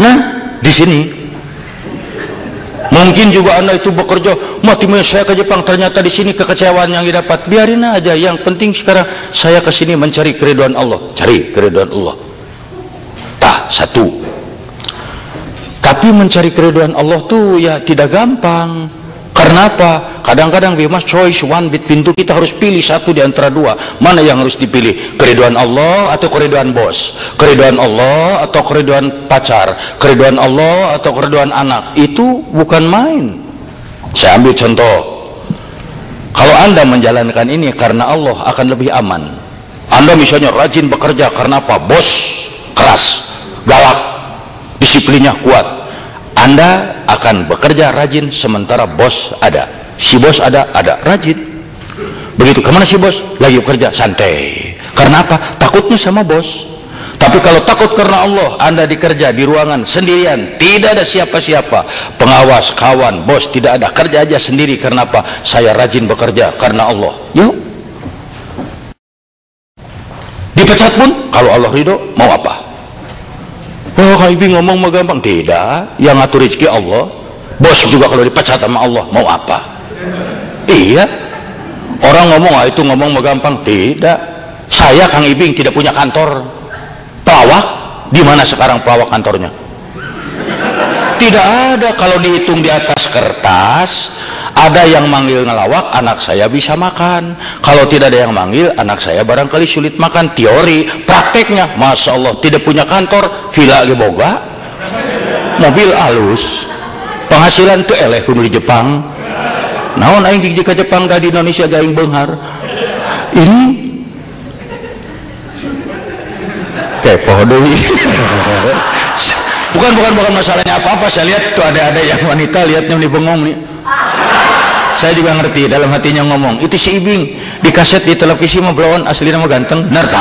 Nah, di sini mungkin juga Anda itu bekerja, mati saya ke Jepang, ternyata di sini kekecewaan yang didapat. Biarin aja, yang penting sekarang saya ke sini mencari keridhaan Allah. Cari keridhaan Allah. Satu. Tapi mencari keridhaan Allah tuh ya tidak gampang. Karena apa? Kadang-kadang we must choose one between two. Kita harus pilih satu di antara dua. Mana yang harus dipilih? Keridhaan Allah atau keridhaan bos? Keridhaan Allah atau keridhaan pacar? Keridhaan Allah atau keridhaan anak? Itu bukan main. Saya ambil contoh. Kalau Anda menjalankan ini karena Allah, akan lebih aman. Anda misalnya rajin bekerja karena apa? Bos keras, galak, disiplinnya kuat. Anda akan bekerja rajin sementara bos ada. Si bos ada rajin. Begitu, kemana si bos? Lagi bekerja, santai. Karena apa? Takutnya sama bos. Tapi kalau takut karena Allah, Anda dikerja di ruangan sendirian, tidak ada siapa-siapa, pengawas, kawan, bos tidak ada, kerja aja sendiri. Karena apa? Saya rajin bekerja karena Allah. Yuk. Dipecat pun, kalau Allah ridho, mau apa? Oh, Kang Ibi ngomong mah gampang. Tidak, yang ngatur rezeki Allah. Bos juga kalau dipecat sama Allah, mau apa? Iya. Orang ngomong, itu ngomong mah gampang. Tidak. Saya Kang Ibing tidak punya kantor. Pelawak, di mana sekarang pelawak kantornya? Tidak ada. Kalau dihitung di atas kertas, ada yang manggil ngelawak, anak saya bisa makan. Kalau tidak ada yang manggil, anak saya barangkali sulit makan. Teori, prakteknya, Masya Allah, tidak punya kantor, villa ge boga, mobil alus, penghasilan tuh eleh kudu di Jepang. Naon aing di Jepang da di Indonesia gaing beunghar. Ini kepo deui. Bukan masalahnya apa-apa. Saya lihat tuh ada yang wanita lihatnya nih bengong nih. Saya juga ngerti, dalam hatinya ngomong, itu si Ibing di kaset di televisi mah belawan, aslinya mah ganteng. Nerta.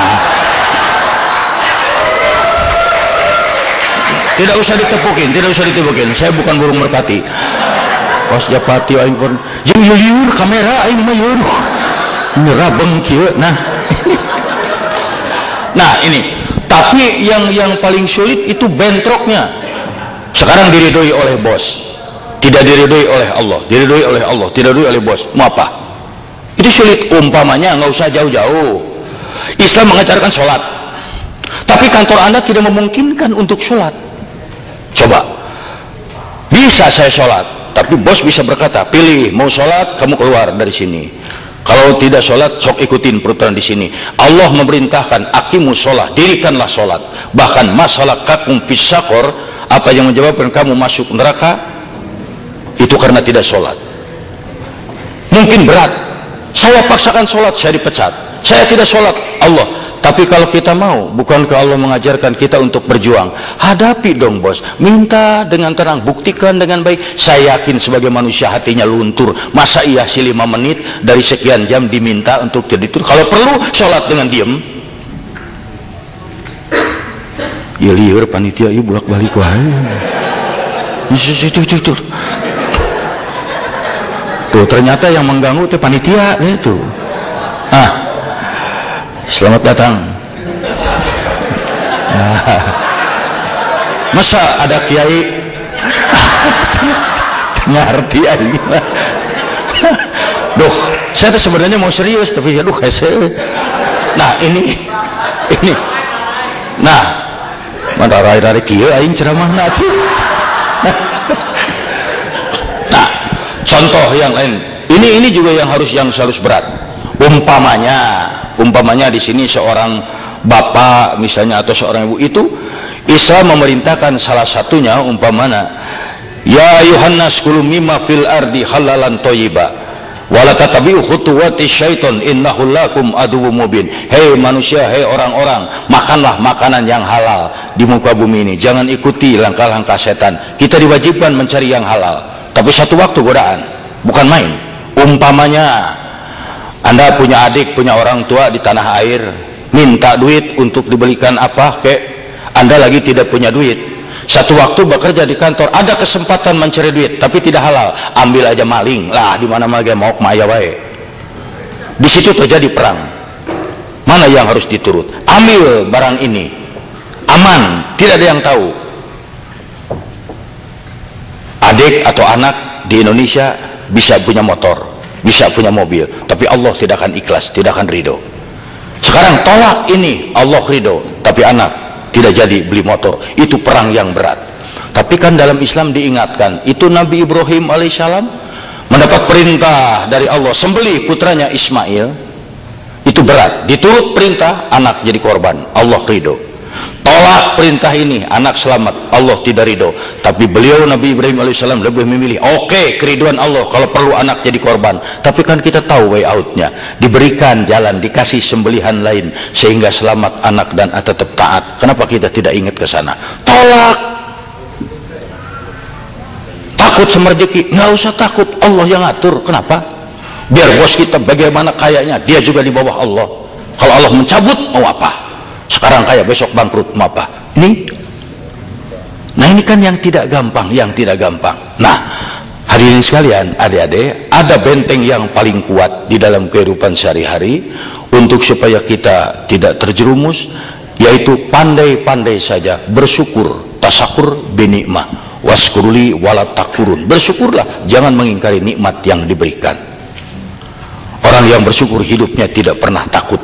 Tidak usah ditepukin. Saya bukan burung merpati. Kos japati aing pun jeung liur kamera aing mah yeuh. Nerabeng kieu. Nah, ini. Tapi yang paling sulit itu bentroknya. Sekarang diridhoi oleh bos, tidak diridhoi oleh Allah, diridhoi oleh Allah, tidak diridhoi oleh bos. Mau apa? Itu sulit. Umpamanya nggak usah jauh-jauh. Islam mengajarkan sholat, tapi kantor Anda tidak memungkinkan untuk sholat. Coba, bisa saya sholat, tapi bos bisa berkata, pilih mau sholat, kamu keluar dari sini. Kalau tidak sholat, sok ikutin peraturan di sini. Allah memerintahkan, aqimus sholat, dirikanlah sholat. Bahkan masalah kakum fisakor, apa yang menyebabkan kamu masuk neraka, itu karena tidak sholat. Mungkin berat. Saya paksakan sholat, saya dipecat. Saya tidak sholat, Allah. Tapi kalau kita mau, bukankah Allah mengajarkan kita untuk berjuang? Hadapi dong bos, minta dengan tenang, buktikan dengan baik. Saya yakin sebagai manusia hatinya luntur. Masa iya sih 5 menit dari sekian jam diminta untuk jadi tur? Kalau perlu sholat dengan diem. Ya liur panitia, ya bolak balik wae. Tuh ternyata yang mengganggu itu panitia itu. Selamat datang. Masa ada kiai ngerti aja. Duh, saya tuh sebenarnya mau serius tapi aduh saya. Nah, ini. Nah, mana rai kieu aing ceramahna tuh. Nah, contoh yang lain. Ini juga yang harus berat. Umpamanya di sini seorang bapak misalnya atau seorang ibu itu Islam memerintahkan salah satunya umpamanya ya ayuhannas kulu mimma fil ardi halalan thayyiba wala tatabi'u khutuwati syaiton innahu lakum aduwwum mubin. Hei manusia, hei orang-orang, makanlah makanan yang halal di muka bumi ini, jangan ikuti langkah-langkah setan. Kita diwajibkan mencari yang halal, tapi satu waktu godaan, bukan main. Umpamanya Anda punya adik, punya orang tua di tanah air, minta duit untuk dibelikan apa kek, Anda lagi tidak punya duit. Satu waktu bekerja di kantor, ada kesempatan mencari duit tapi tidak halal, ambil aja maling lah, di mana mana mau maya wae. Di situ terjadi perang. Mana yang harus diturut? Ambil barang ini, aman, tidak ada yang tahu. adik atau anak di Indonesia bisa punya motor, bisa punya mobil, tapi Allah tidak akan ikhlas, tidak akan ridho. Sekarang tolak ini, Allah ridho, tapi anak tidak jadi beli motor. Itu perang yang berat. Tapi kan dalam Islam diingatkan, itu Nabi Ibrahim alaihissalam mendapat perintah dari Allah sembelih putranya Ismail. Itu berat, diturut perintah, anak jadi korban, Allah ridho. Tolak perintah ini, anak selamat, Allah tidak ridho. Tapi beliau Nabi Ibrahim alaihissalam lebih memilih, oke, keriduan Allah kalau perlu anak jadi korban. Tapi kan kita tahu way outnya, diberikan jalan, dikasih sembelihan lain sehingga selamat anak dan tetap taat. Kenapa kita tidak ingat ke sana? Tolak. Takut sama rezeki, nggak usah takut, Allah yang atur. Kenapa? Biar bos kita bagaimana kayanya, dia juga di bawah Allah. Kalau Allah mencabut, mau apa? Sekarang kaya, besok bangkrut, mau apa? Nah ini kan yang tidak gampang, yang tidak gampang. Nah, hadirin sekalian, adik-adik, ada benteng yang paling kuat di dalam kehidupan sehari-hari untuk supaya kita tidak terjerumus, yaitu pandai-pandai saja bersyukur, tasakur binikmah, waskuruli walat takfurun. Bersyukurlah, jangan mengingkari nikmat yang diberikan. Orang yang bersyukur hidupnya tidak pernah takut.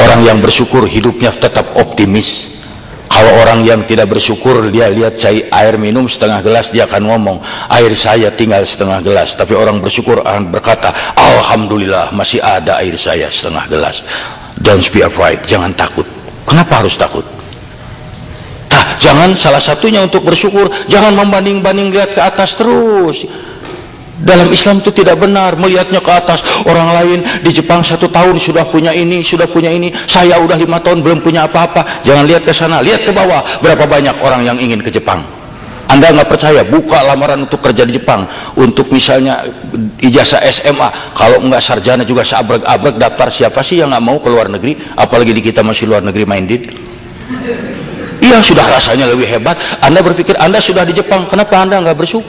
Orang yang bersyukur hidupnya tetap optimis. Kalau orang yang tidak bersyukur, dia lihat air minum setengah gelas, dia akan ngomong, air saya tinggal setengah gelas. Tapi orang bersyukur akan berkata, alhamdulillah masih ada air saya setengah gelas. Don't be afraid, jangan takut. Kenapa harus takut? Jangan, salah satunya untuk bersyukur, jangan membanding-banding, lihat ke atas terus. Dalam Islam itu tidak benar melihatnya ke atas. Orang lain di Jepang 1 tahun sudah punya ini, sudah punya ini, saya udah 5 tahun belum punya apa-apa. Jangan lihat ke sana, lihat ke bawah. Berapa banyak orang yang ingin ke Jepang. Anda nggak percaya, buka lamaran untuk kerja di Jepang, untuk misalnya ijazah SMA, kalau nggak sarjana juga seabrek-abrek daftar. Siapa sih yang nggak mau ke luar negeri, apalagi di kita masih luar negeri minded. Iya, sudah rasanya lebih hebat. Anda berpikir Anda sudah di Jepang, kenapa Anda nggak bersyukur?